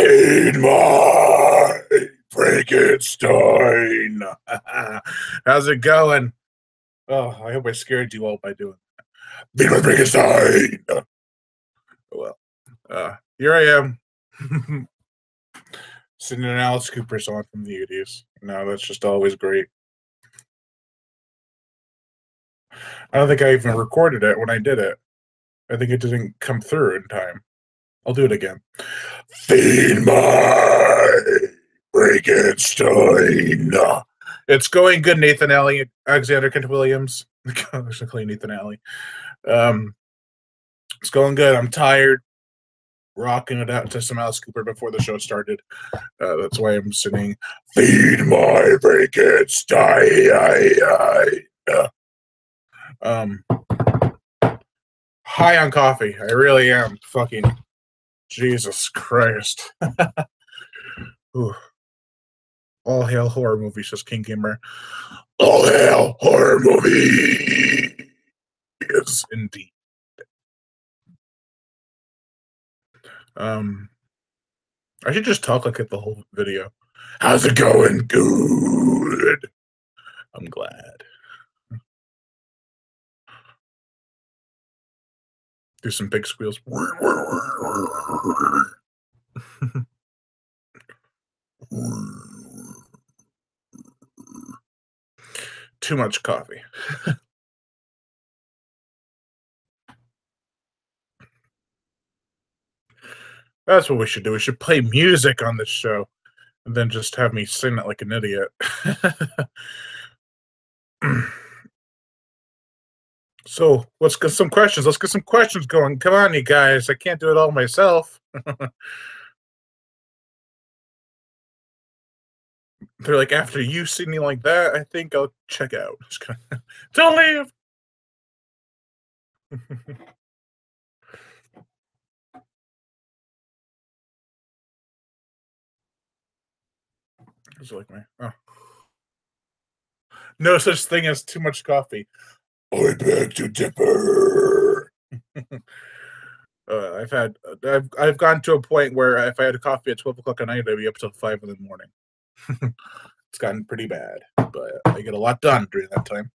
Feed my Frankenstein. How's it going? Oh, I hope I scared you all by doing that. Feed my Frankenstein. Well, here I am. Singing an Alice Cooper song from the 80s. No, that's just always great. I don't think I even recorded it when I did it. I think it didn't come through in time. I'll do it again. Feed my Frankenstein. It's going good, Nathan Alley, Alexander Kent Williams. Actually, Nathan Alley. It's going good. I'm tired. Rocking it out to some Alice Cooper before the show started. That's why I'm singing Feed My Frankenstein. High on coffee. I really am. Fucking Jesus Christ. All hail horror movies, says King Gamer. All hail horror movies. Yes, indeed. I should just talk like it the whole video. How's it going? Good. I'm glad. Do some big squeals. Too much coffee. That's what we should do. We should play music on this show and then just have me sing it like an idiot. So let's get some questions. Let's get some questions going. Come on, you guys. I can't do it all myself. They're like, after you see me like that, I think I'll check out. Don't leave. It's like me. Oh. No such thing as too much coffee. I beg to differ. I've gotten to a point where if I had a coffee at 12 o'clock at night, I'd be up till 5 in the morning. It's gotten pretty bad, but I get a lot done during that time,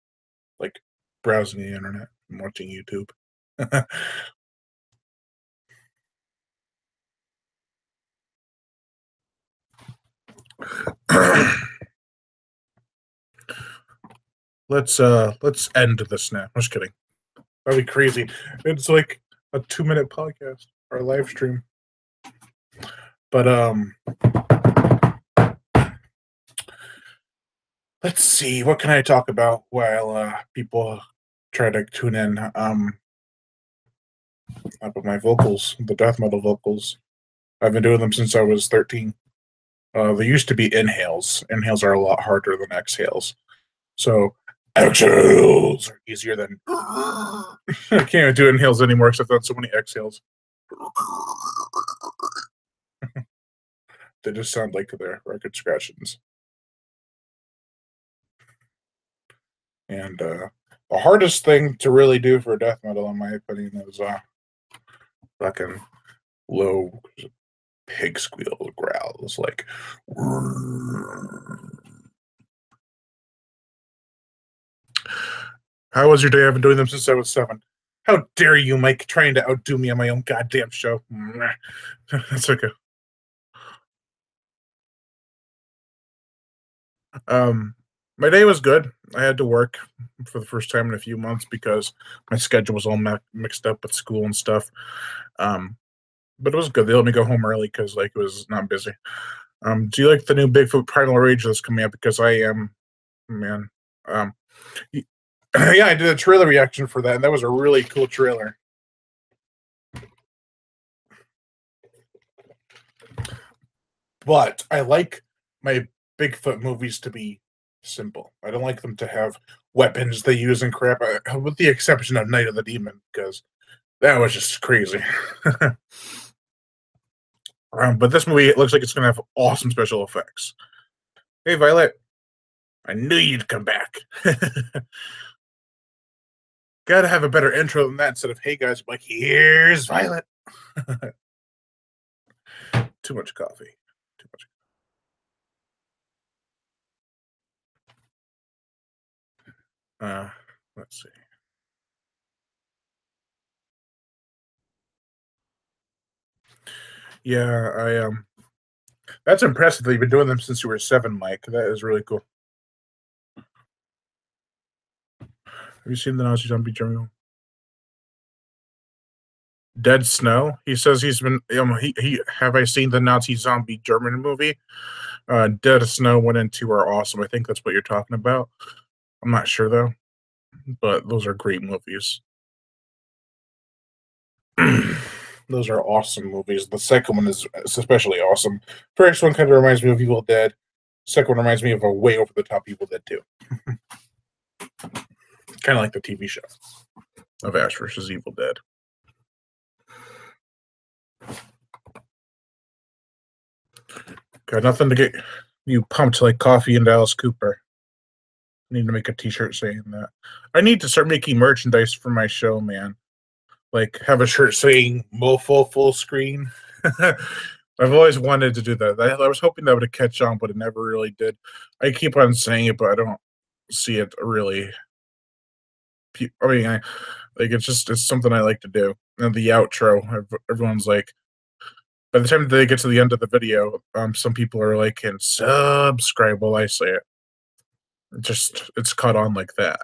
like browsing the internet and watching YouTube. Let's end this now. I'm just kidding. That'd be crazy. It's like a 2-minute podcast or live stream. But let's see. What can I talk about while people try to tune in? About my vocals, the death metal vocals. I've been doing them since I was 13. They used to be inhales. Inhales are a lot harder than exhales. So exhales are easier than I can't even do inhales anymore except on so many exhales. They just sound like their record scratchings. And the hardest thing to really do for death metal, in my opinion, is fucking low pig squeal growls, like. How was your day? I've been doing them since I was 7. How dare you, Mike, trying to outdo me on my own goddamn show. That's okay. My day was good. I had to work for the first time in a few months because my schedule was all mixed up with school and stuff. But it was good. They let me go home early because like it was not busy. Do you like the new Bigfoot Primal Rage that's coming out? Because I am, man. Yeah, I did a trailer reaction for that, and that was a really cool trailer. But I like my Bigfoot movies to be simple. I don't like them to have weapons they use and crap, with the exception of Night of the Demon, because that was just crazy. But this movie, it looks like it's going to have awesome special effects. Hey, Violet. I knew you'd come back. Gotta have a better intro than that instead of, hey guys, like, here's Violet. Too much coffee. Too much. Uh, let's see. Yeah, that's impressive that you've been doing them since you were 7, Mike. That is really cool. Have you seen the Nazi Zombie Journal? Dead Snow. He says he's been. He have I seen the Nazi Zombie German movie? Dead Snow 1 and 2 are awesome. I think that's what you're talking about. I'm not sure though, but those are great movies. Those are awesome movies. The second one is especially awesome. First one kind of reminds me of Evil Dead. Second one reminds me of a way over the top Evil Dead 2. Kind of like the TV show of Ash versus Evil Dead. Got nothing to get you pumped like coffee and Alice Cooper. I need to make a T-shirt saying that. I need to start making merchandise for my show, man. Like have a shirt saying "Mofo full screen." I've always wanted to do that. I was hoping that would catch on, but it never really did. I keep on saying it, but I don't see it really. I mean, like it's something I like to do. And the outro, everyone's like, by the time they get to the end of the video, some people are like, "And subscribe," while I say it. It's caught on like that.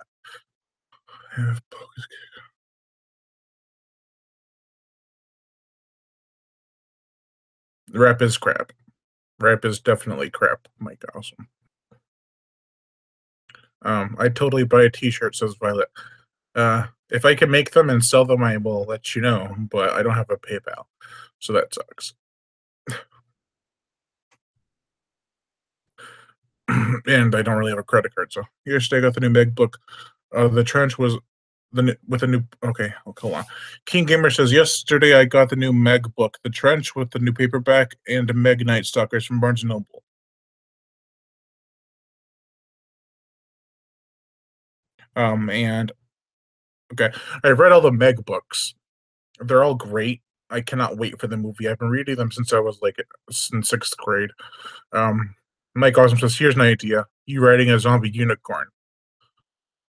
Rap is crap. Rap is definitely crap, Mike Awesome. I totally buy a T-shirt, says Violet. If I can make them and sell them, I will let you know, but I don't have a PayPal, so that sucks. And I don't really have a credit card, so yesterday I got the new Meg book. The trench was with a new. Okay, hold on. King Gamer says yesterday I got the new Meg book, the trench with the new paperback and Meg Night Stalkers from Barnes and Noble. And okay, I've read all the Meg books. They're all great. I cannot wait for the movie. I've been reading them since I was like in 6th grade. Um, Mike Awesome says, "Here's an idea: you writing a zombie unicorn."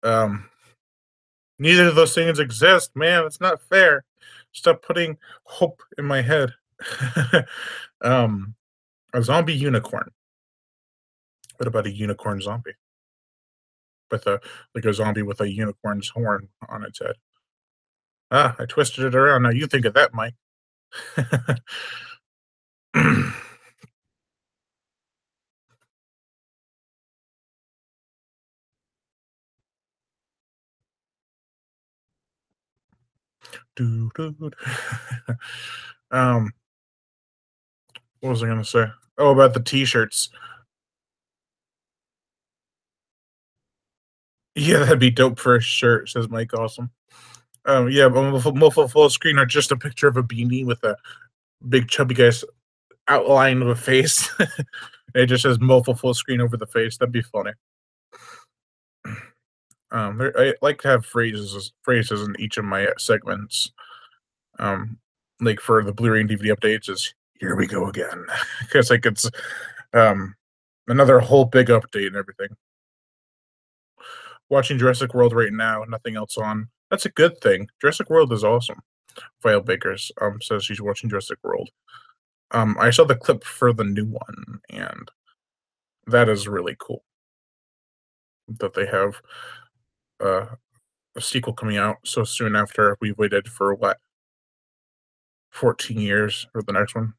Um, Neither of those things exist, man. It's not fair. Stop putting hope in my head. um, a zombie unicorn. What about a unicorn zombie with a zombie with a unicorn's horn on its head? Ah, I twisted it around. Now you think of that, Mike. um, what was I gonna say? Oh, about the T-shirts. Yeah, that'd be dope for a shirt, says Mike Awesome. Yeah, Mofo full screen are just a picture of a beanie with a big chubby guy's outline of a face. It just says Mofo full screen over the face. That'd be funny. I like to have phrases in each of my segments. Um, like for the Blu-ray and DVD updates is "Here we go again," because like it's um another whole big update and everything. Watching Jurassic World right now, nothing else on. That's a good thing. Jurassic World is awesome. Vile Bakers says she's watching Jurassic World. I saw the clip for the new one, and that is really cool. That they have uh, a sequel coming out so soon after we've waited for what 14 years for the next one.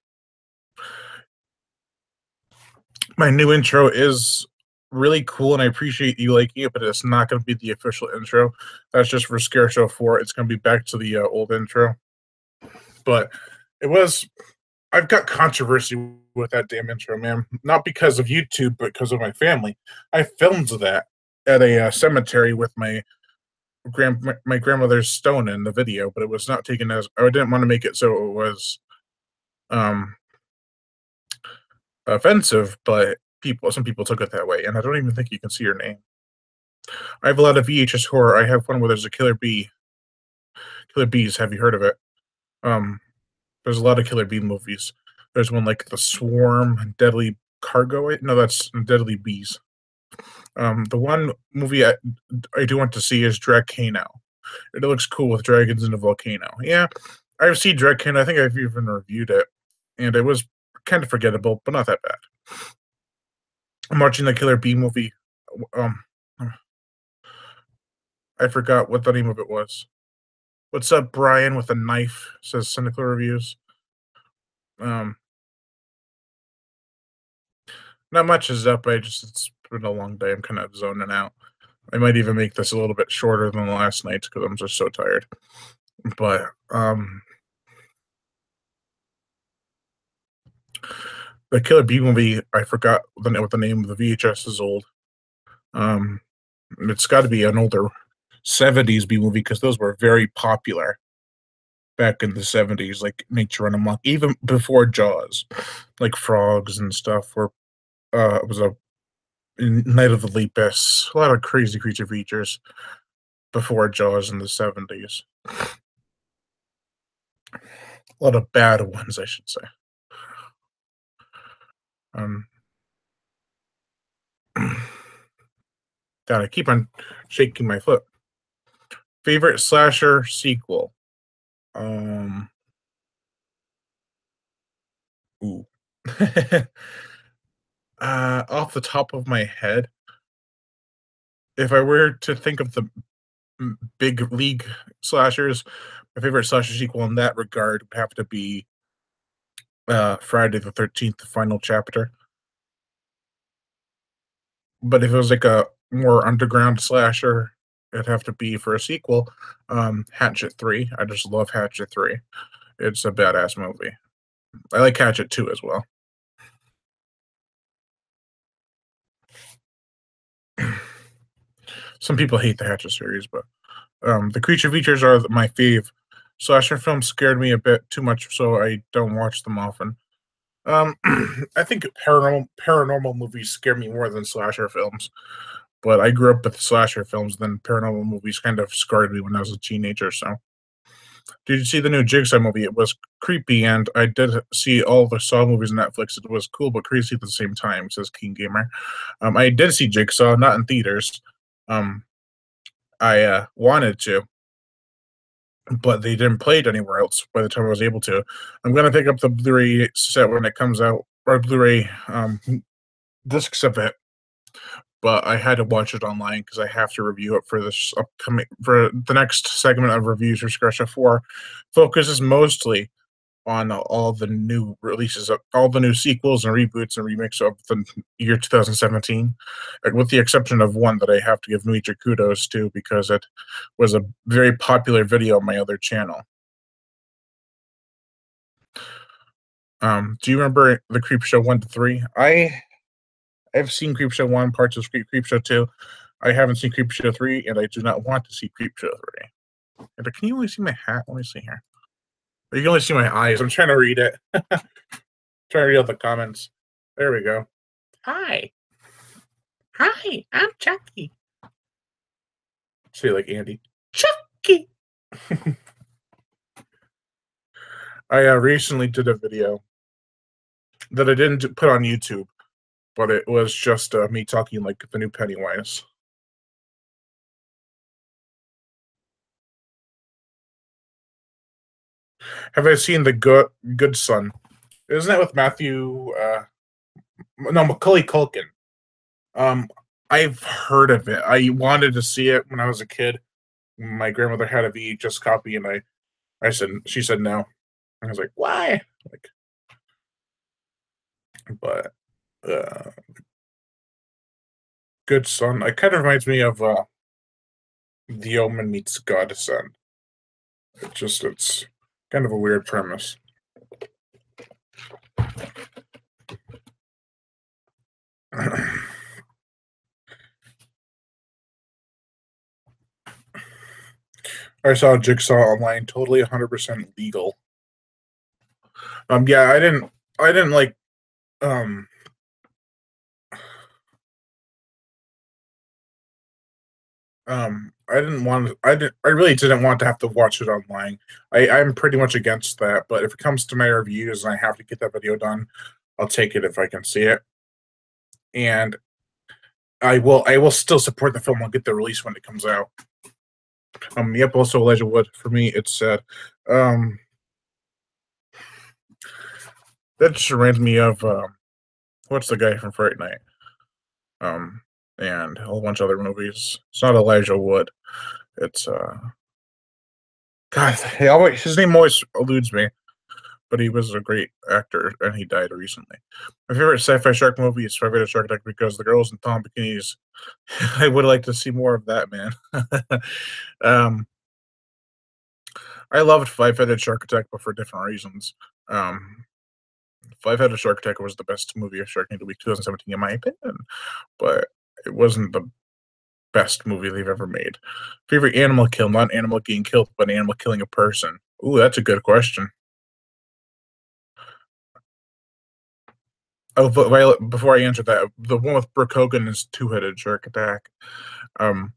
My new intro is really cool, and I appreciate you liking it, but it's not going to be the official intro. That's just for Scare Show 4. It's going to be back to the old intro. But it was. I've got controversy with that damn intro, man. Not because of YouTube, but because of my family. I filmed that at a cemetery with my grandmother's stone in the video, but it was not taken as. I didn't want to make it so it was um, offensive, but some people took it that way, and I don't even think you can see her name. I have a lot of VHS horror. I have one where there's a killer bee. Killer bees. Have you heard of it? Um, there's a lot of killer bee movies. There's one like The Swarm, Deadly Cargo. No, that's Deadly Bees. The one movie I do want to see is Dragcano. It looks cool with dragons in a volcano. Yeah, I've seen Dragcano. I think I've even reviewed it, and it was kind of forgettable, but not that bad. I'm watching the Killer Bee movie. Um, I forgot what the name of it was. What's up, Brian with a knife? Says cynical reviews. Um, Not much is up. It's been a long day. I'm kind of zoning out. I might even make this a little bit shorter than the last night's because I'm just so tired. But the Killer Bee movie, I forgot what the name of the VHS is old. It's got to be an older 70s B movie because those were very popular back in the 70s, like Nature Run Amok, even before Jaws, like frogs and stuff. Were it was a Night of the Lepus, a lot of crazy creature features before Jaws in the 70s. A lot of bad ones, I should say. Um, God, I keep on shaking my foot. Favorite slasher sequel? Ooh. Off the top of my head, if I were to think of the big league slashers, my favorite slasher sequel in that regard would have to be Friday the 13th, the final chapter. But if it was like a more underground slasher, it'd have to be for a sequel. Hatchet 3. I just love Hatchet 3. It's a badass movie. I like Hatchet 2 as well. Some people hate the Hatchet series, but the creature features are my fave. Slasher films scared me a bit too much, so I don't watch them often. I think paranormal movies scare me more than slasher films. But I grew up with slasher films, then paranormal movies kind of scarred me when I was a teenager. So, did you see the new Jigsaw movie? It was creepy, and I did see all the Saw movies on Netflix. It was cool but crazy at the same time, says King Gamer. I did see Jigsaw, not in theaters. Um, I wanted to, but they didn't play it anywhere else by the time I was able to. I'm gonna pick up the Blu-ray set when it comes out, or Blu-ray discs of it, but I had to watch it online because I have to review it for this upcoming for the next segment of reviews for Scratcha 4. Focuses mostly on all the new releases, of all the new sequels and reboots and remakes of the year 2017, with the exception of one that I have to give major kudos to because it was a very popular video on my other channel. Do you remember the Creepshow 1 to 3? I've seen Creepshow 1, parts of Creepshow 2. I haven't seen Creepshow 3, and I do not want to see Creepshow 3. But can you only see my hat? Let me see here. You can only see my eyes. I'm trying to read it. Trying to read out the comments. There we go. Hi. Hi, I'm Chucky. Say like Andy. Chucky. I recently did a video that I didn't put on YouTube, but it was just me talking like the new Pennywise. Have I seen the Good Son? Isn't that with Matthew? No, Macaulay Culkin. Um, I've heard of it. I wanted to see it when I was a kid. My grandmother had a VHS copy, and she said no. I was like, why? Like, but uh, Good Son. It kind of reminds me of The Omen meets Godson. It's kind of a weird premise. I saw Jigsaw online, totally 100% legal. Yeah, I didn't like, um, I didn't want. I really didn't want to have to watch it online. I'm pretty much against that. But if it comes to my reviews and I have to get that video done, I'll take it if I can see it. And I will still support the film. I'll get the release when it comes out. Yep. Also, Elijah Wood. For me, it's sad. Um, that just reminds me of what's the guy from Fright Night? Um, and a whole bunch of other movies. It's not Elijah Wood. It's God. His name always eludes me. But he was a great actor, and he died recently. My favorite sci-fi shark movie is Five Headed Shark Attack because the girls in Tom bikinis. I would like to see more of that, man. um, I loved Five Headed Shark Attack, but for different reasons. Um, Five Headed Shark Attack was the best movie of Sharknado Week 2017, in my opinion, but it wasn't the best movie they've ever made. Favorite animal kill, not an animal getting killed, but an animal killing a person. Ooh, that's a good question. Oh, but Violet, before I answer that, the one with Brooke Hogan is Two-Headed Shark Attack. Um,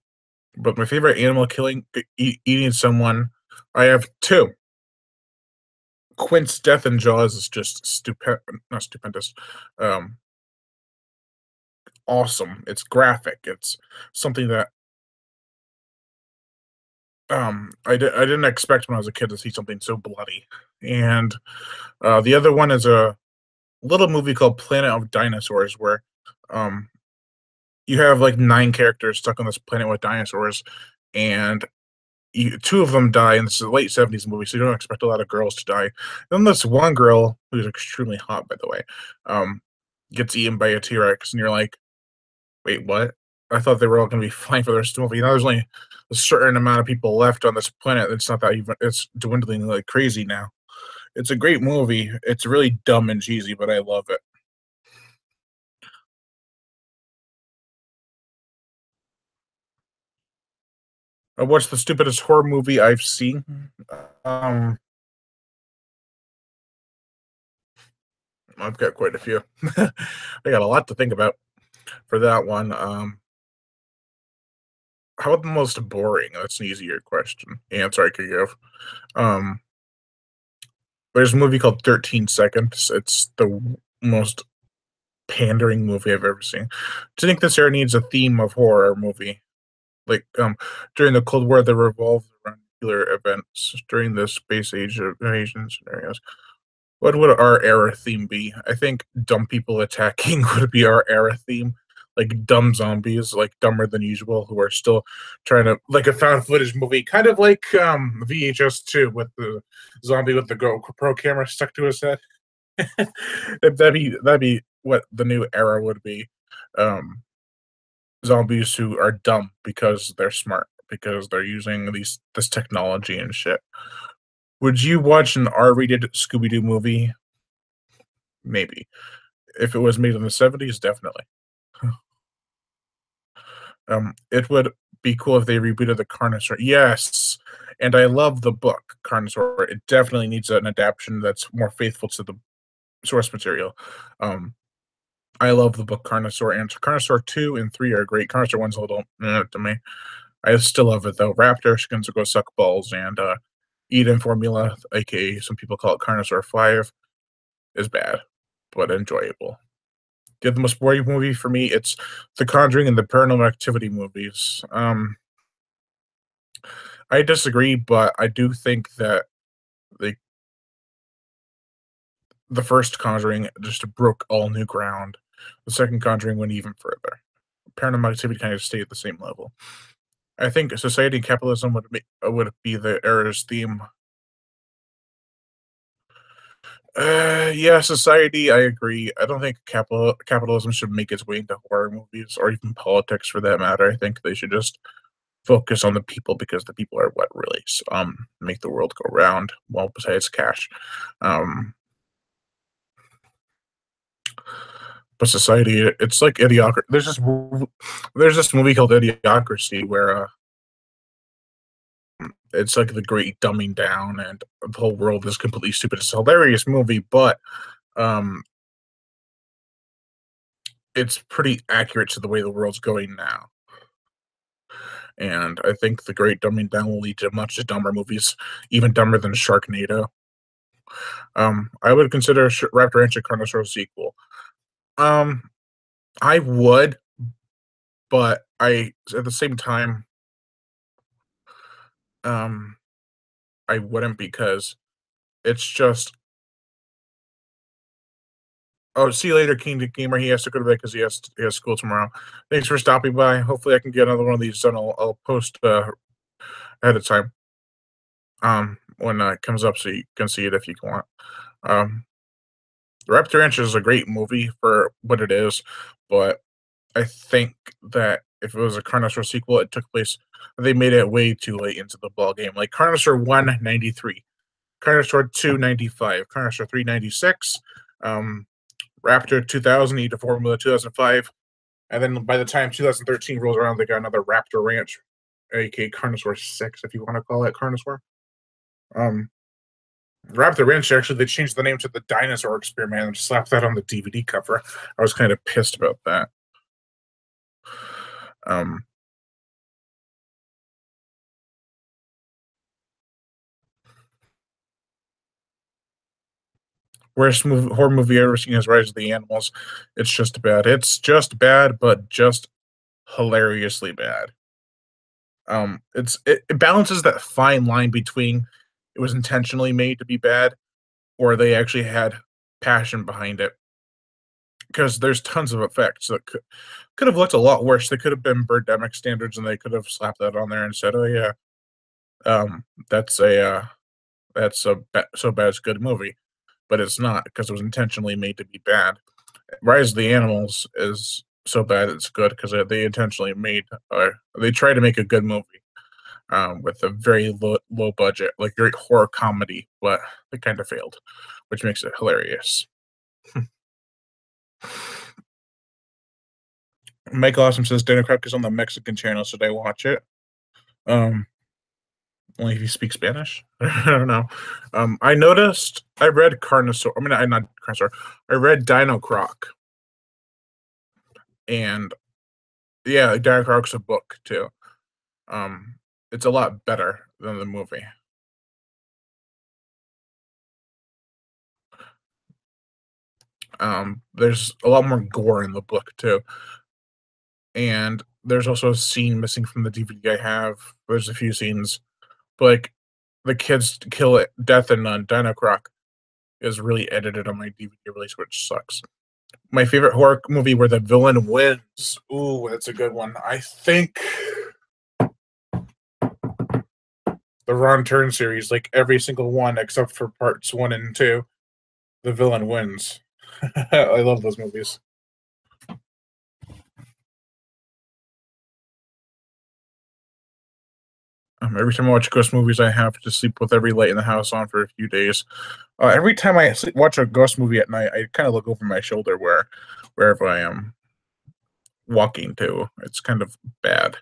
but my favorite animal killing, eating someone, I have two. Quint's death in Jaws is just not stupendous, um, awesome. It's graphic. It's something that I didn't expect when I was a kid to see something so bloody. And the other one is a little movie called Planet of Dinosaurs, where um, you have like 9 characters stuck on this planet with dinosaurs, and two of them die, and this is a late 70s movie, so you don't expect a lot of girls to die. Then this one girl, who's extremely hot, by the way, um, gets eaten by a T Rex, and you're like, wait, what? I thought they were all going to be fine for the rest of the movie. Now there's only a certain amount of people left on this planet. It's not that even, it's dwindling like crazy now. It's a great movie. It's really dumb and cheesy, but I love it. What's the stupidest horror movie I've seen? Um, I've got quite a few. I got a lot to think about for that one. How about the most boring? That's an easier question. Answer I could give. Um, there's a movie called 13 Seconds. It's the most pandering movie I've ever seen. Do you think this era needs a theme of horror movie? Like during the Cold War that revolved around nuclear events during the space age of invasion scenarios. What would our era theme be? I think dumb people attacking would be our era theme. Like dumb zombies, like dumber than usual, who are still trying to like a found footage movie, kind of like VHS 2 with the zombie with the GoPro camera stuck to his head. That'd be what the new era would be. Um, Zombies who are dumb because they're smart, because they're using this technology and shit. Would you watch an R-rated Scooby Doo movie? Maybe. If it was made in the 70s, definitely. It would be cool if they rebooted the Carnosaur. Yes, and I love the book Carnosaur. It definitely needs an adaptation that's more faithful to the source material. Um, I love the book Carnosaur, and Carnosaur 2 and 3 are great. Carnosaur 1's a little to me. I still love it though. Raptor, Skins Go Suck Balls, and Eden Formula, aka some people call it Carnosaur 5, is bad, but enjoyable. The most boring movie for me, it's The Conjuring and the Paranormal Activity movies. I disagree, but I do think that the the first Conjuring just broke all new ground. The second Conjuring went even further. Paranormal Activity kind of stayed at the same level. I think society and capitalism would be the era's theme. Yeah, society. I agree. I don't think capitalism should make its way into horror movies or even politics for that matter. I think they should just focus on the people because the people are what really make the world go round. Well, besides cash, um, but society, it's like idiocracy. There's this movie called Idiocracy where it's like the great dumbing down, and the whole world is completely stupid. It's a hilarious movie, but um, it's pretty accurate to the way the world's going now. and I think the great dumbing down will lead to much dumber movies, even dumber than Sharknado. I would consider Raptor Ranch a Carnosaur sequel. Um, I would, but I at the same time, um, I wouldn't because it's just. Oh, see you later, King Gamer. He has to go to bed because he has school tomorrow. Thanks for stopping by. Hopefully, I can get another one of these done. I'll post ahead of time when it comes up so you can see it if you want. Um, Raptor Ranch is a great movie for what it is, but I think that if it was a Carnosaur sequel, it took place. They made it way too late into the ball game. Like Carnosaur 1 93, Carnosaur 2 95, Carnosaur 3 96, Raptor 2000, Eat a Formula 2005, and then by the time 2013 rolls around, they got another Raptor Ranch, aka Carnosaur 6, if you want to call it Carnosaur. Um, Raptor Ranch, actually, they changed the name to the Dinosaur Experiment and slapped that on the DVD cover. I was kind of pissed about that. Um, Worst horror movie I've ever seen is Rise of the Animals. It's just bad. It's just bad, but just hilariously bad. It balances that fine line between it was intentionally made to be bad, or they actually had passion behind it. Because there's tons of effects that could have looked a lot worse. They could have been Birdemic standards, and they could have slapped that on there and said, "Oh yeah, um, that's so bad it's a good movie," but it's not because it was intentionally made to be bad. Rise of the Animals is so bad it's good because they intentionally made they tried to make a good movie with a very low budget, like great horror comedy, but they kind of failed, which makes it hilarious. Mike Awesome says Dana Crack is on the Mexican channel. Should I watch it? Um, Only if you speak Spanish. I don't know. I noticed. I read Carnosaur. I mean, I not Carnosaur. I read Dino Croc, and yeah, Dino Croc's a book too. Um, it's a lot better than the movie. There's a lot more gore in the book too, and there's also a scene missing from the DVD I have. There's a few scenes, but like the kids kill it, death in Dino Croc is really edited on my DVD release, which sucks. My favorite horror movie where the villain wins. Ooh, that's a good one. I think the Ron Turn series, like every single one except for parts 1 and 2, the villain wins. I love those movies. Every time I watch ghost movies, I have to sleep with every light in the house on for a few days. Every time I watch a ghost movie at night, I kind of look over my shoulder wherever I am walking to. It's kind of bad.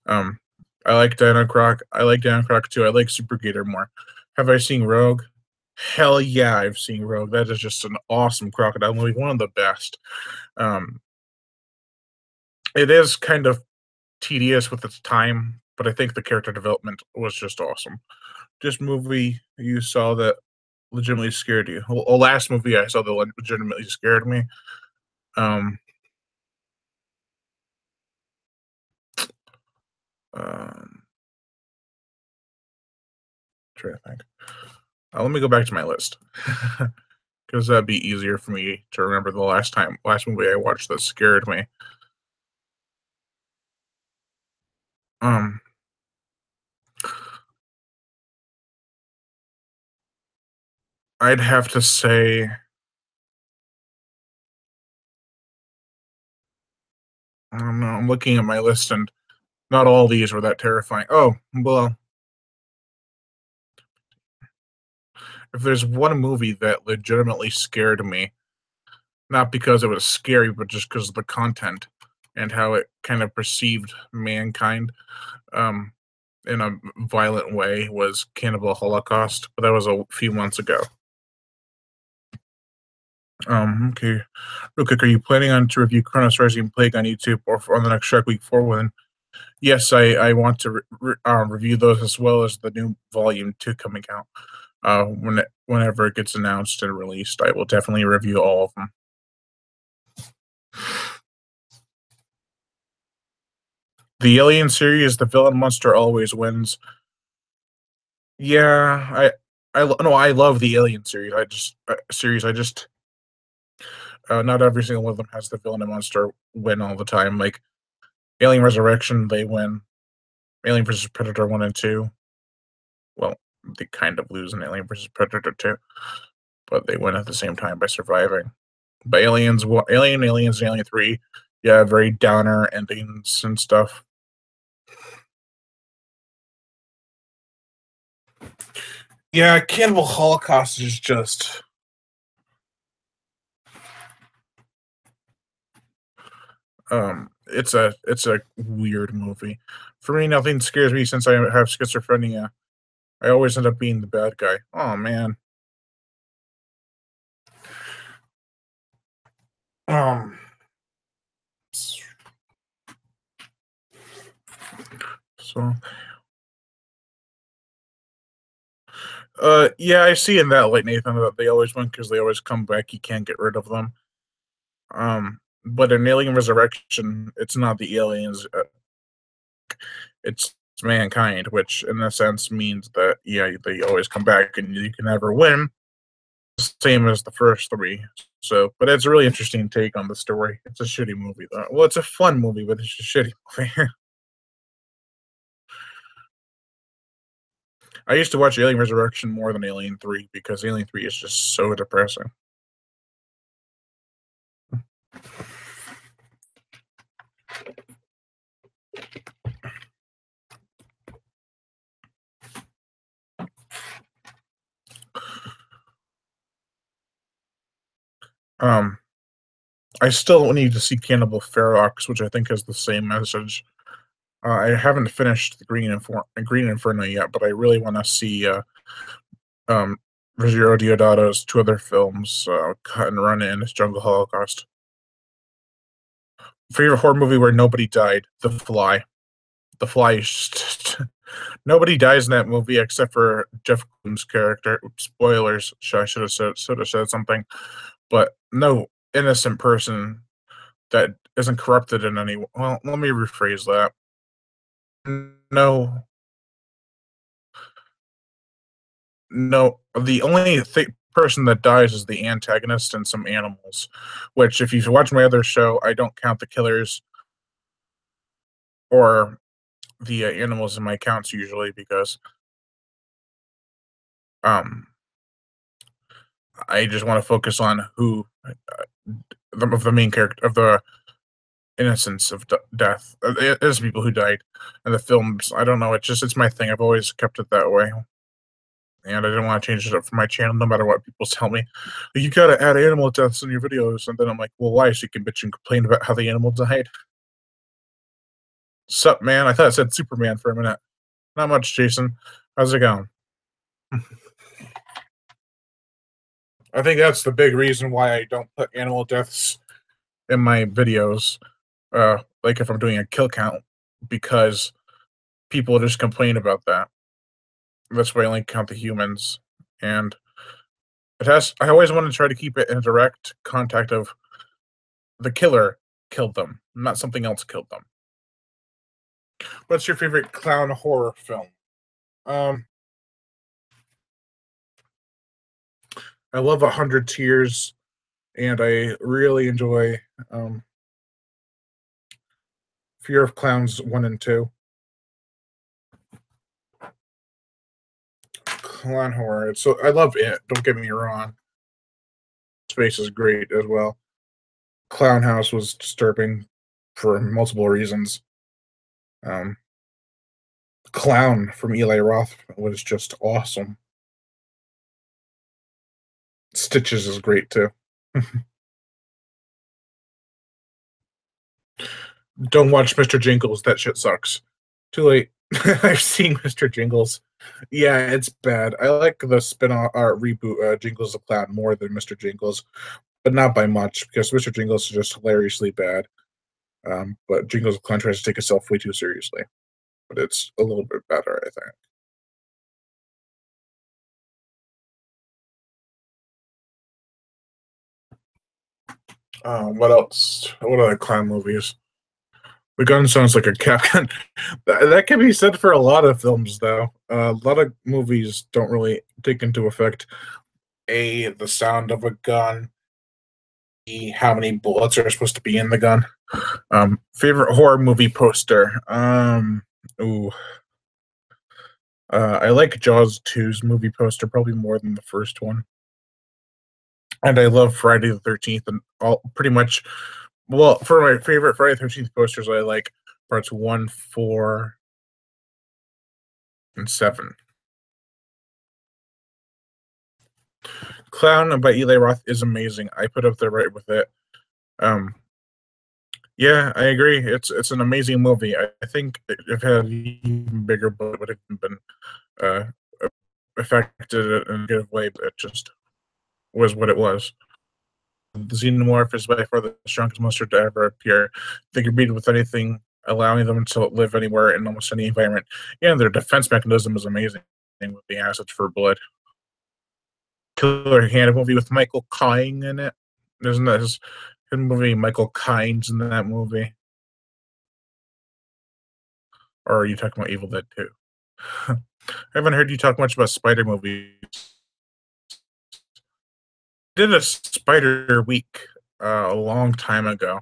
Um, I like Dino Croc. I like Dino Croc too. I like Super Gator more. Have I seen Rogue? Hell yeah, I've seen Rogue. That is just an awesome crocodile movie, one of the best. Um, it is kind of tedious with its time, but I think the character development was just awesome. This movie you saw that legitimately scared you. Well, last movie I saw that legitimately scared me. Um, um, trying to think. Let me go back to my list because that'd be easier for me to remember the last movie I watched that scared me. Um, I'd have to say, I don't know. I'm looking at my list, and not all these were that terrifying. Oh, well, if there's one movie that legitimately scared me, not because it was scary, but just because of the content and how it kind of perceived mankind um, in a violent way, was Cannibal Holocaust. But that was a few months ago. Okay. Real quick, are you planning on to review Chronos Rising Plague on YouTube or on the next Shark Week 4 one? Yes, I want to review those as well as the new volume 2 coming out. Whenever it gets announced and released, I will definitely review all of them. The Alien series, the villain monster always wins. Yeah, no, I love the Alien series. I just not every single one of them has the villain and monster win all the time. Like Alien Resurrection, they win. Alien vs Predator 1 and 2. Well, they kind of lose in Alien vs Predator 2, but they win at the same time by surviving. But Aliens, and Alien 3, yeah, very downer endings and stuff. Yeah, Cannibal Holocaust is just it's a weird movie. For me, nothing scares me since I have schizophrenia. I always end up being the bad guy. Oh man. Um so yeah, I see in that light, Nathan, that they always win because they always come back. You can't get rid of them. But in Alien Resurrection, it's not the aliens. It's mankind, which in a sense means that yeah, they always come back and you can never win. Same as the first three. So, but it's a really interesting take on the story. It's a shitty movie though. Well, it's a fun movie, but it's a shitty movie. I used to watch Alien Resurrection more than Alien 3 because Alien 3 is just so depressing. Um, I still need to see Cannibal Ferox, which I think has the same message. I haven't finished the Green Inferno yet, but I really want to see um, Ruggiero Deodato's two other films, Cut and Run and Jungle Holocaust. Favorite horror movie where nobody died? The Fly. The Fly is just nobody dies in that movie except for Jeff Goldblum's character. Spoilers. I should have said something, but no innocent person that isn't corrupted in any. Well, let me rephrase that. No, no. The only person that dies is the antagonist and some animals. Which, if you watch my other show, I don't count the killers or the animals in my counts usually because um I just want to focus on who of the main character of the innocence of death. It is people who died in the films. I don't know. It's my thing. I've always kept it that way, and I didn't want to change it up for my channel, no matter what people tell me. You gotta add animal deaths in your videos, and then I'm like, well, why? So you can bitch and complain about how the animal died. Sup, man? I thought it said Superman for a minute. Not much, Jason. How's it going? I think that's the big reason why I don't put animal deaths in my videos. Like if I'm doing a kill count, because people just complain about that. That's why I only count the humans. And I always want to try to keep it in direct contact of the killer killed them, not something else killed them. What's your favorite clown horror film? Um, I love 100 Tears, and I really enjoy Fear of Clowns 1 and 2. Clown horror. So I love it. Don't get me wrong. Space is great as well. Clown House was disturbing for multiple reasons. Um, Clown from Eli Roth was just awesome. Stitches is great too. Don't watch Mr. Jingles. That shit sucks. Too late. I've seen Mr. Jingles. Yeah, it's bad. I like the spin-off reboot Jingles the Clown more than Mr. Jingles, but not by much because Mr. Jingles is just hilariously bad. But Jingles of Clown tries to take itself way too seriously. But it's a little bit better, I think. What else? What other clown movies? The gun sounds like a cat gun. That can be said for a lot of films, though. A lot of movies don't really take into effect the sound of a gun, how many bullets are supposed to be in the gun. Favorite horror movie poster. Ooh, I like Jaws 2's movie poster probably more than the first one, and I love Friday the 13th and all pretty much. Well, for my favorite Friday the 13th posters, I like parts 1, 4, and 7. Clown by Eli Roth is amazing. I put up there right with it. Um, yeah, I agree. It's an amazing movie. I think if it had even bigger, but it would have been uh, affected in a good way. But it just was what it was. The xenomorph is by far the strongest monster to ever appear. They can breed with anything, allowing them to live anywhere in almost any environment. Yeah, their defense mechanism is amazing with the acids for blood. Killer Hand movie with Michael Caine in it. Isn't that his movie? Michael Caine's in that movie. Or are you talking about Evil Dead 2? I haven't heard you talk much about spider movies. Did a spider week a long time ago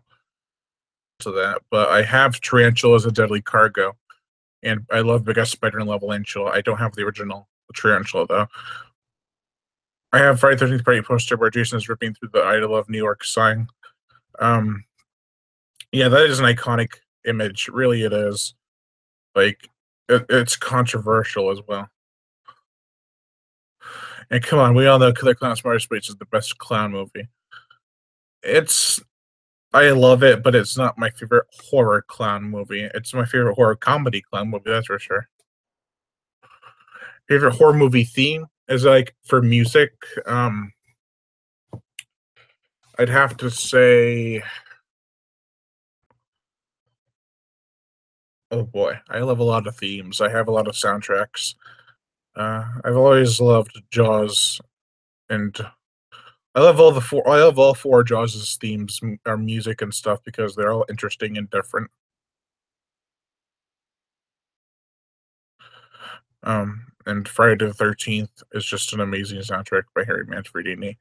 to that, but I have Tarantula as a Deadly Cargo, and I love Biggest Spider and Levelantula. I don't have the original Tarantula though. I have Friday 13th Party poster where Jason is ripping through the I Love New York sign. Um, yeah, that is an iconic image. Really, it is. Like, it's controversial as well. And come on, we all know Killer Clown Smart Space is the best clown movie. It's I love it, but it's not my favorite horror clown movie. It's my favorite horror comedy clown movie, that's for sure. Favorite horror movie theme is like for music. I'd have to say, oh boy, I love a lot of themes. I have a lot of soundtracks. I've always loved Jaws, and I love all the four. I love all four Jaws' themes, or music and stuff, because they're all interesting and different. And Friday the 13th is just an amazing soundtrack by Harry Manfredini.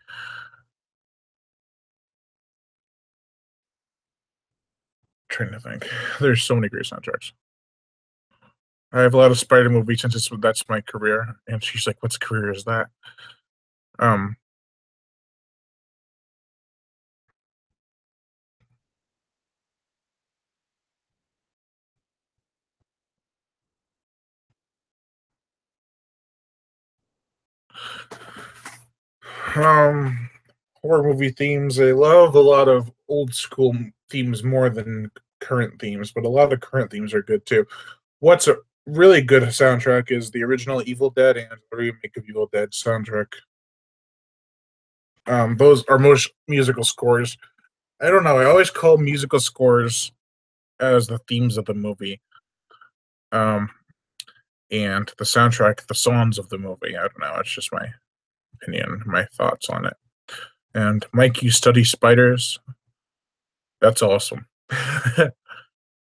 Trying to think, there's so many great soundtracks. I have a lot of spider movies since that's my career, and she's like, "What's career is that?" Um, um, horror movie themes. I love a lot of old school themes more than current themes, but a lot of current themes are good too. What's a really good soundtrack is the original Evil Dead and the remake of Evil Dead soundtrack. Those are most musical scores. I don't know. I always call musical scores as the themes of the movie. Um, and the soundtrack, the songs of the movie. I don't know. It's just my opinion, my thoughts on it. And Mike, you study spiders. That's awesome.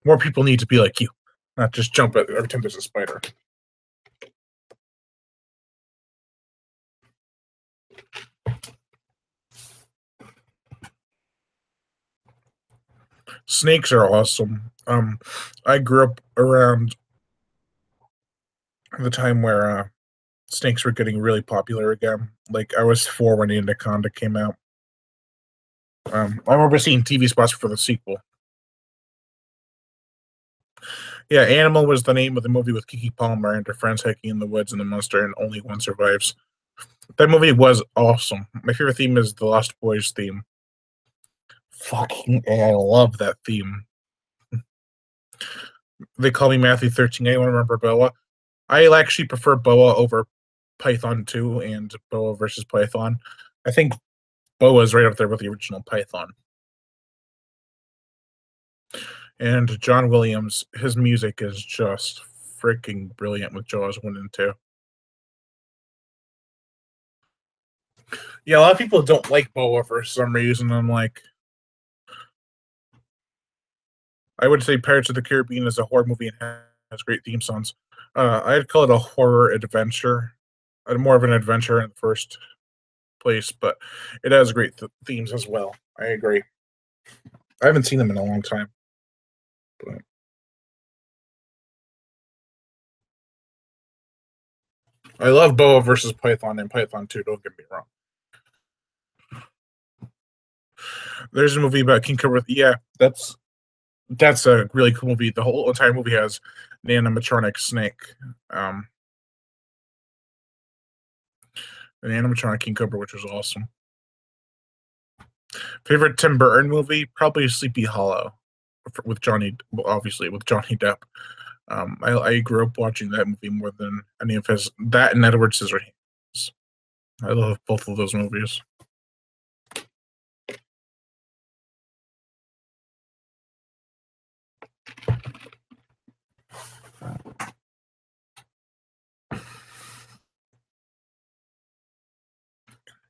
More people need to be like you, not just jump at every time there's a spider. Snakes are awesome. I grew up around the time where snakes were getting really popular again. Like I was 4 when Anaconda came out. I remember seeing TV spots for the sequel. Yeah, Animal was the name of the movie with Kiki Palmer and her friends hiking in the woods and the monster, and only one survives. That movie was awesome. My favorite theme is the Lost Boys theme. Fucking A, I love that theme. They call me Matthew 13. Anyone remember Boa? I actually prefer Boa over Python 2 and Boa versus Python. I think Boa is right up there with the original Python. And John Williams, his music is just freaking brilliant with Jaws 1 and 2. Yeah, a lot of people don't like Boa for some reason. I'm like, I would say Pirates of the Caribbean is a horror movie and has great theme songs. I'd call it a horror adventure, more of an adventure in the first place, but it has great themes as well. I agree. I haven't seen them in a long time. But I love Boa versus Python and Python 2, don't get me wrong. There's a movie about King Cobra. Yeah, that's a really cool movie. The whole entire movie has an animatronic snake. Um, an animatronic King Cobra, which was awesome. Favorite Tim Burton movie? Probably Sleepy Hollow with Johnny, well, obviously with Johnny Depp. I grew up watching that movie more than any of his. That and Edward Scissorhands. I love both of those movies.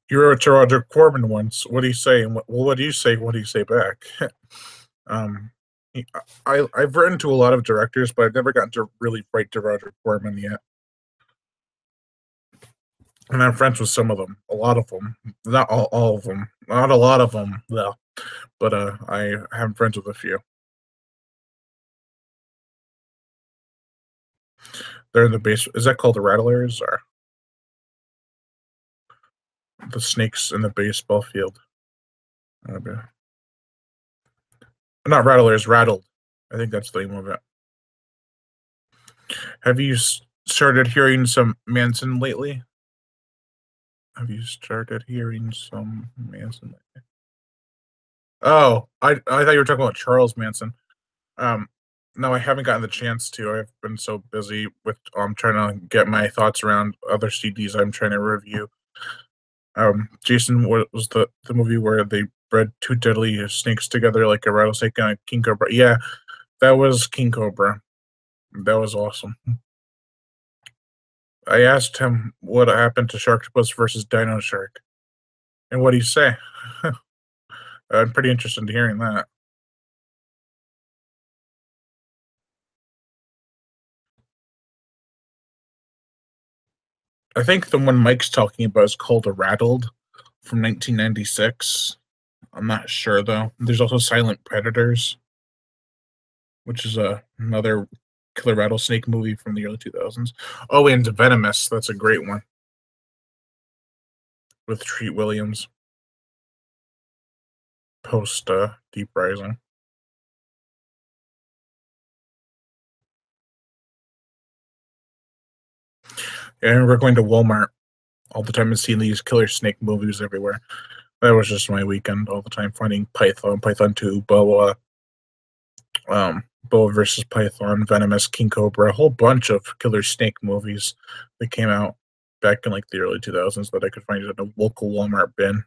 You wrote to Roger Corman once. What do you say? And what do you say? What do you say back? um, I've written to a lot of directors, but I've never gotten to really write to Roger Corman yet. And I'm friends with some of them, a lot of them, not all of them, not a lot of them, though. But I am friends with a few. They're in the base. Is that called the Rattlers or the snakes in the baseball field? Okay. Not Rattlers, Rattled. I think that's the name of it. Have you started hearing some Manson lately? Have you started hearing some Manson lately? Oh, I thought you were talking about Charles Manson. Um, no, I haven't gotten the chance to. I've been so busy with trying to get my thoughts around other CDs I'm trying to review. Jason, what was the movie where they bred two deadly snakes together like a rattlesnake and a king cobra? Yeah, that was King Cobra. That was awesome. I asked him what happened to Sharktopus versus Dino Shark, and what do you say? I'm pretty interested in hearing that. I think the one Mike's talking about is called a Rattled from 1996. I'm not sure though. There's also Silent Predators, which is another killer rattlesnake movie from the early 2000s. Oh, and Venomous. That's a great one with Treat Williams post Deep Rising. And we're going to Walmart all the time and seeing these killer snake movies everywhere. That was just my weekend all the time finding Python, Python 2, Boa, Boa versus Python, Venomous, King Cobra, a whole bunch of killer snake movies that came out back in like the early 2000s that I could find in a local Walmart bin.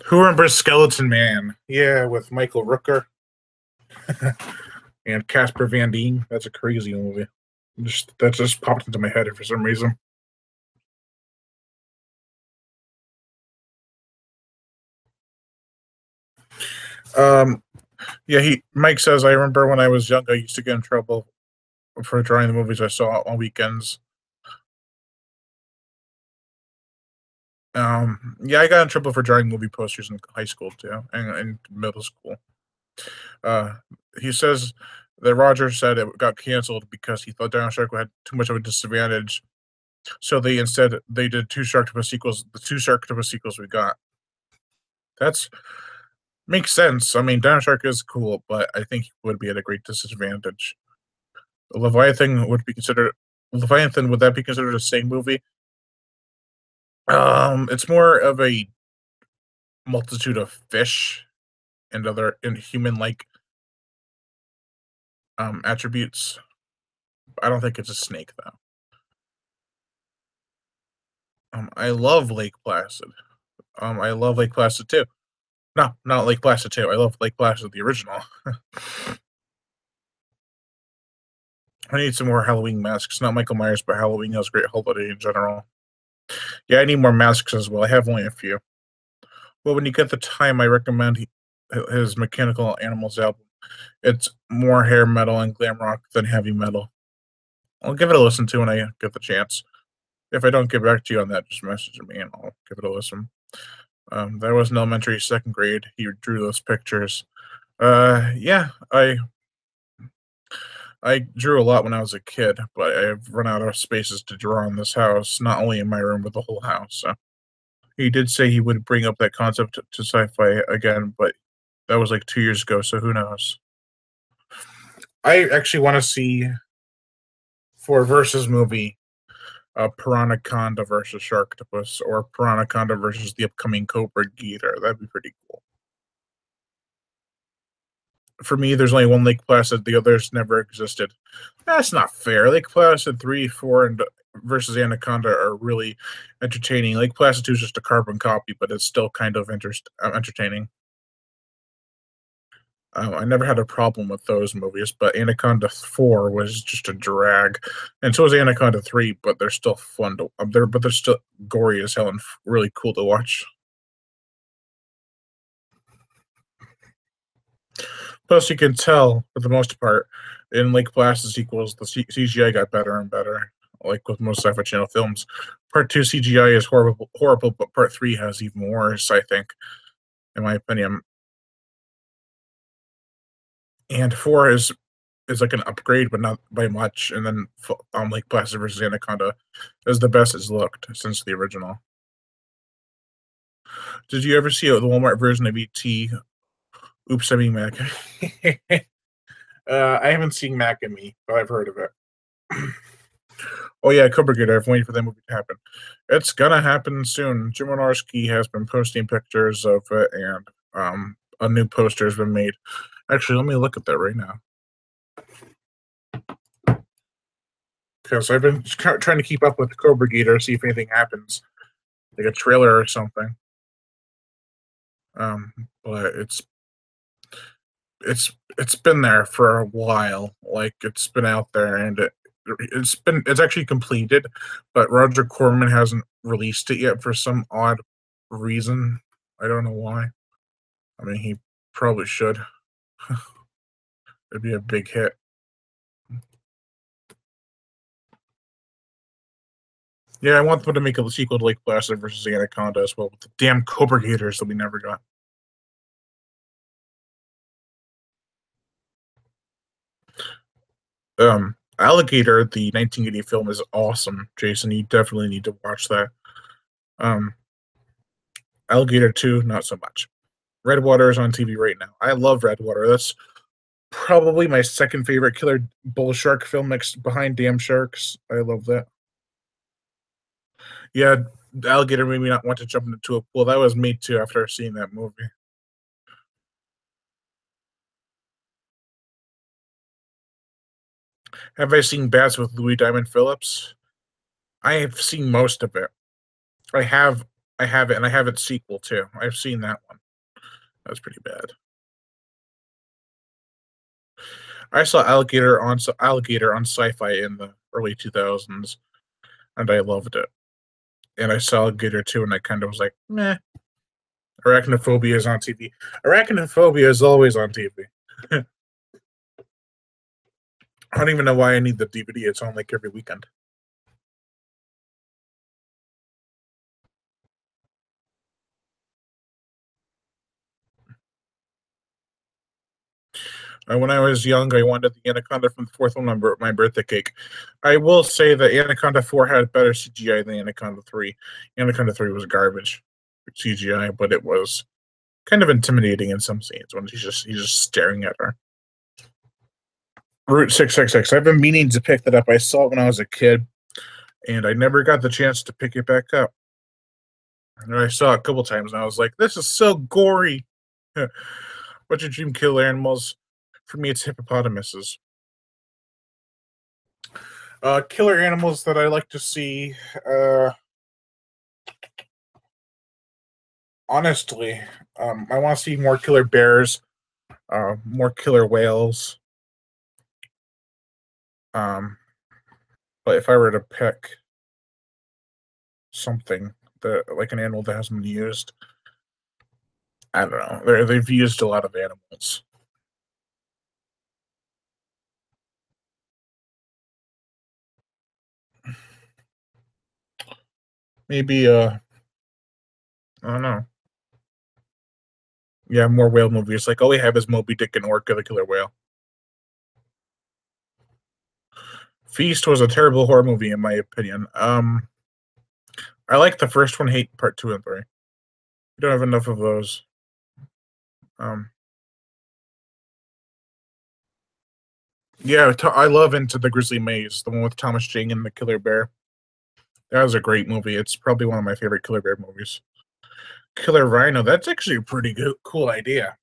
Who remembers Skeleton Man? Yeah, with Michael Rooker and Casper Van Dien. That's a crazy movie. That just popped into my head for some reason. Um, yeah, Mike says I remember when I was young, I used to get in trouble for drawing the movies I saw on weekends. Yeah, I got in trouble for drawing movie posters in high school too, and middle school. Uh, he says that Roger said it got canceled because he thought Dino Shark had too much of a disadvantage. So they did two Sharktopus sequels. The two Sharktopus sequels we got. That's makes sense. I mean, Dino Shark is cool, but I think he would be at a great disadvantage. Leviathan would be considered. Leviathan, would that be considered a snake movie? It's more of a multitude of fish and other and human-like attributes. I don't think it's a snake though. I love Lake Placid. I love Lake Placid too. No, not Lake Placid 2. I love Lake Placid, the original. I need some more Halloween masks. Not Michael Myers, but Halloween has great holiday in general. Yeah, I need more masks as well. I have only a few. Well, when you get the time, I recommend his Mechanical Animals album. It's more hair metal and glam rock than heavy metal. I'll give it a listen to when I get the chance. If I don't get back to you on that, just message me and I'll give it a listen. That was in elementary, second grade. He drew those pictures. Yeah, I drew a lot when I was a kid, but I've run out of spaces to draw in this house, not only in my room, but the whole house. So he did say he would bring up that concept to sci-fi again, but that was like 2 years ago, so who knows? I actually want to see for a versus movie, Piranhaconda versus Sharktopus, or Piranhaconda versus the upcoming Cobra Geator. That'd be pretty cool. For me, there's only one Lake Placid. The others never existed. That's not fair. Lake Placid 3, 4, and versus Anaconda are really entertaining. Lake Placid 2 is just a carbon copy, but it's still kind of entertaining. I never had a problem with those movies, but Anaconda 4 was just a drag, and so was Anaconda 3. But they're still fun to. They're still gory as hell and really cool to watch. Plus, you can tell for the most part in Lake Placid sequels, the CGI got better and better. Like with most Sci-Fi Channel films, Part 2 CGI is horrible, but Part 3 has even worse. I think, in my opinion, and 4 is like an upgrade, but not by much. And then Lake Placid versus Anaconda is the best it's looked since the original. Did you ever see the Walmart version of ET? Oops, I mean Mac. I haven't seen Mac and Me, but I've heard of it. Oh yeah, Cobra Geator. I've waited for that movie to happen. It's gonna happen soon. Jim Wynorski has been posting pictures of it, and a new poster has been made. Actually, let me look at that right now. Because I've been trying to keep up with Cobra Geator, see if anything happens, like a trailer or something. But it's been there for a while. Like it's been out there, and it's actually completed, but Roger Corman hasn't released it yet for some odd reason. I don't know why. I mean, he probably should. It'd be a big hit. Yeah, I want them to make a sequel to Lake Placid versus Anaconda as well, with the damn Cobra Gators that we never got. Alligator, the 1980 film, is awesome. Jason, you definitely need to watch that. Um, Alligator 2, not so much. Redwater is on TV right now. I love Redwater. That's probably my second favorite killer bull shark film next behind Damn Sharks. I love that. Yeah, Alligator made me not want to jump into a pool. That was me too after seeing that movie. Have I seen Bats with Louis Diamond Phillips? I have seen most of it. I have I have it, and I have its sequel too. I've seen that one. That was pretty bad. I saw Alligator on Sci-Fi in the early 2000s, and I loved it. And I saw Alligator 2, and I kind of was like, meh. Arachnophobia is on TV. Arachnophobia is always on TV. I don't even know why I need the DVD. It's on like every weekend. When I was young, I wanted the Anaconda from the fourth one on my birthday cake. I will say that Anaconda 4 had better CGI than Anaconda 3. Anaconda 3 was garbage CGI, but it was kind of intimidating in some scenes when he's just staring at her. Route 666. I've been meaning to pick that up. I saw it when I was a kid, and I never got the chance to pick it back up. And I saw it a couple times, and I was like, "This is so gory." What's your dream killer animals? For me, it's hippopotamuses. Killer animals that I like to see. Honestly, I want to see more killer bears, more killer whales. Um, but if I were to pick something that like an animal that hasn't been used, I don't know. They've used a lot of animals. Maybe I don't know. Yeah, more whale movies. Like all we have is Moby Dick and Orca the Killer Whale. Feast was a terrible horror movie in my opinion. I like the first one, hate part two and three. We don't have enough of those. Um, yeah, I love Into the Grizzly Maze, the one with Thomas Jane and the Killer Bear. That was a great movie. It's probably one of my favorite Killer Bear movies. Killer Rhino, that's actually a pretty good, cool idea.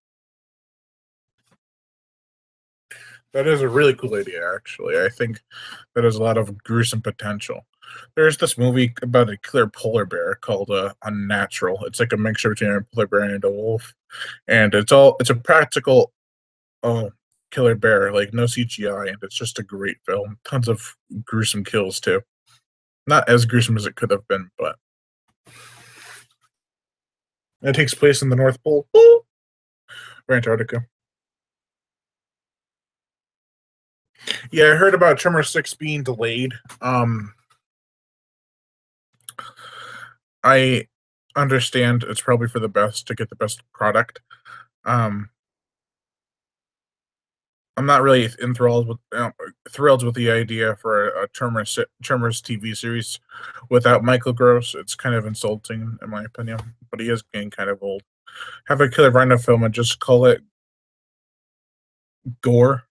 That is a really cool idea, actually. I think that has a lot of gruesome potential. There's this movie about a killer polar bear called Unnatural. It's like a mixture between a polar bear and a wolf, and it's a practical uh, killer bear, like no CGI, and it's just a great film. Tons of gruesome kills too. Not as gruesome as it could have been, but it takes place in the North Pole or Antarctica. Yeah, I heard about Tremor 6 being delayed. I understand it's probably for the best to get the best product. Um, I'm not really thrilled with the idea for a Tremors TV series without Michael Gross. It's kind of insulting, in my opinion. But he is getting kind of old. Have a Killer Rhino film and just call it Gore.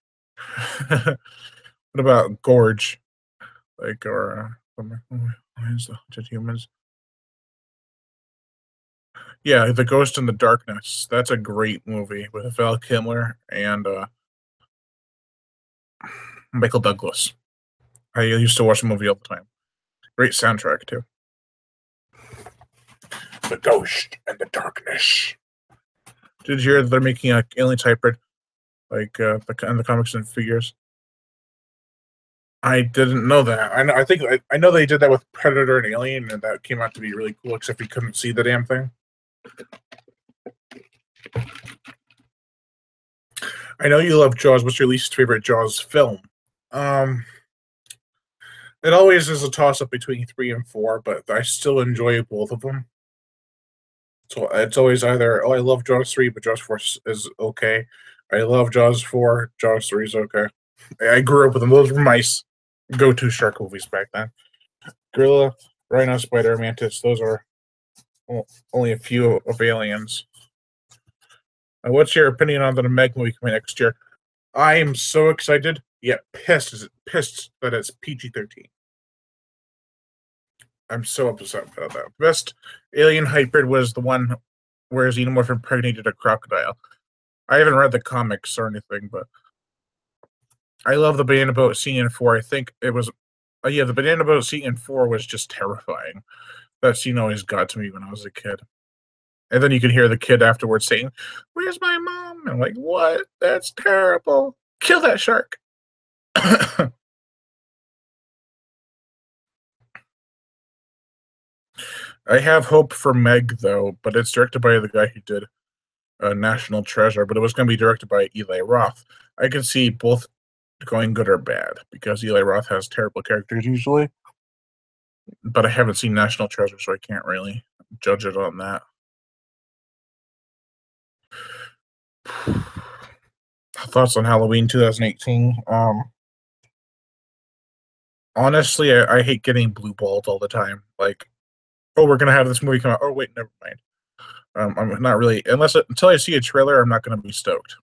What about Gorge? Like or where's the Haunted Humans? Yeah, The Ghost in the Darkness. That's a great movie with Val Kilmer and Michael Douglas. I used to watch the movie all the time. Great soundtrack too. The Ghost and the Darkness. Did you hear they're making a Alien hybrid like in the comics and figures? I didn't know that. I know they did that with Predator and Alien, and that came out to be really cool. Except you couldn't see the damn thing. I know you love Jaws. What's your least favorite Jaws film? Um, it always is a toss up between three and four, but I still enjoy both of them. So it's always either I love Jaws 3, but Jaws 4 is okay. I love Jaws 4, Jaws 3 is okay. I grew up with them. Those were my go-to shark movies back then. Gorilla, Rhino, Spider, Mantis. Those are only a few of Aliens. What's your opinion on the Meg movie coming next year? I am so excited, yet pissed that it's PG-13. I'm so upset about that. Best alien hybrid was the one where Xenomorph impregnated a crocodile. I haven't read the comics or anything, but I love the banana boat scene in four. I think it was, yeah, the banana boat scene in four was just terrifying. That scene always got to me when I was a kid. And then you could hear the kid afterwards saying, "Where's my mom?" And I'm like, "What? That's terrible. Kill that shark." I have hope for Meg though, but it's directed by the guy who did National Treasure, but it was going to be directed by Eli Roth. I can see both going good or bad because Eli Roth has terrible characters usually, but I haven't seen National Treasure, so I can't really judge it on that. Thoughts on Halloween 2018? Honestly, I hate getting blue balled all the time. Like, oh, we're gonna have this movie come out. Oh, wait, never mind. I'm not really until I see a trailer, I'm not gonna be stoked.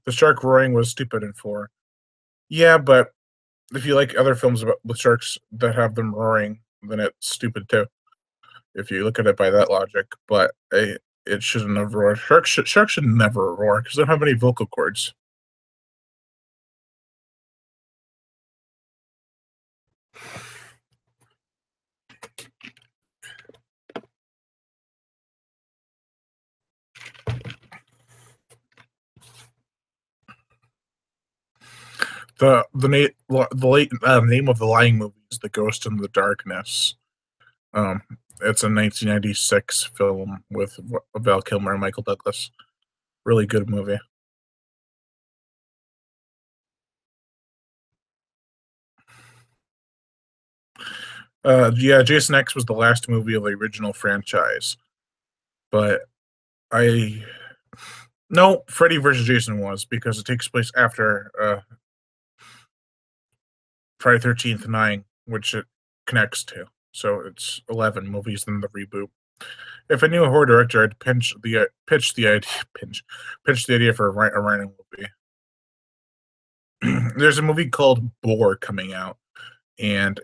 The shark roaring was stupid in four. Yeah, but if you like other films about with sharks that have them roaring, then it's stupid too. If you look at it by that logic, but it shouldn't have roared. Sharks should never roar because they don't have any vocal cords. name of the Lying movie is The Ghost in the Darkness. Um, it's a 1996 film with Val Kilmer and Michael Douglas. Really good movie. Yeah, Jason X was the last movie of the original franchise, but I no Freddy versus Jason was because it takes place after Friday 13th 9, which it connects to. So it's 11 movies in the reboot. If I knew a horror director, I'd pitch the idea for a Rhino movie. There's a movie called Boar coming out, and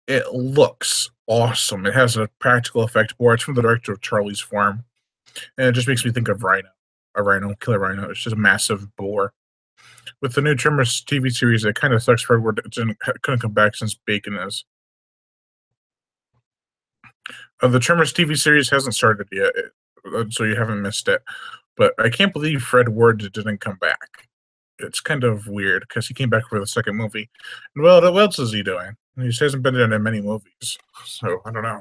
it looks awesome. It has a practical effect board. It's from the director of Charlie's Farm, and it just makes me think of Rhino, a rhino, killer rhino. It's just a massive boar. With the new Tremors TV series, it kind of sucks for everyone. It couldn't come back since Bacon is. The Tremors TV series hasn't started yet, so you haven't missed it. But I can't believe Fred Ward didn't come back. It's kind of weird because he came back for the second movie. And well, what else is he doing? He hasn't been in many movies, so I don't know.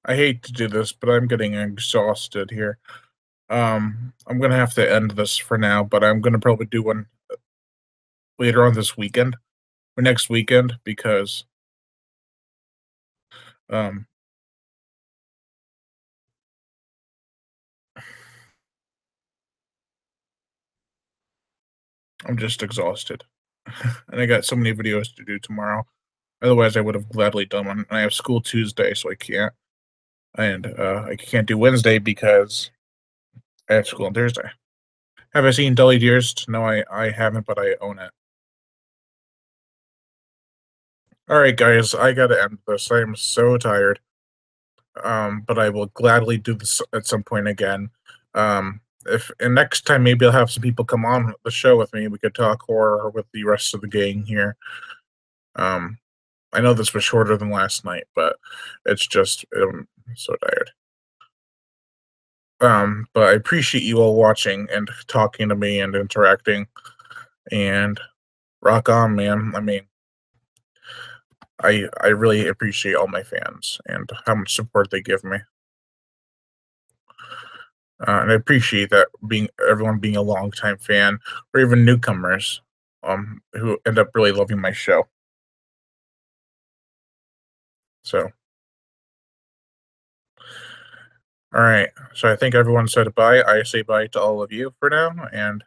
I hate to do this, but I'm getting exhausted here. I'm gonna have to end this for now, but I'm gonna probably do one later on this weekend or next weekend because um I'm just exhausted. And I got so many videos to do tomorrow. Otherwise, I would have gladly done one. And I have school Tuesday, so I can't. And I can't do Wednesday because I have school on Thursday. Have I seen Dolly Dearest? No, I haven't, but I own it. All right, guys, I gotta end this. I am so tired. But I will gladly do this at some point again. If and next time maybe I'll have some people come on the show with me. We could talk horror with the rest of the gang here. Um, I know this was shorter than last night, but it's just I'm so tired. But I appreciate you all watching and talking to me and interacting. And rock on, man. I mean, I really appreciate all my fans and how much support they give me. And I appreciate that being everyone being a longtime fan or even newcomers who end up really loving my show. So, all right. So I think everyone said bye. I say bye to all of you for now, and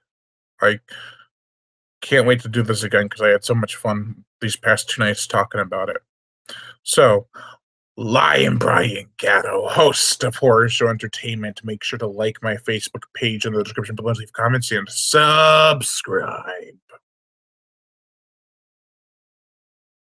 I can't wait to do this again because I had so much fun these past 2 nights talking about it. So, Lion Brian Gatto, host of Horror Show Entertainment. Make sure to like my Facebook page in the description below, leave comments, and subscribe.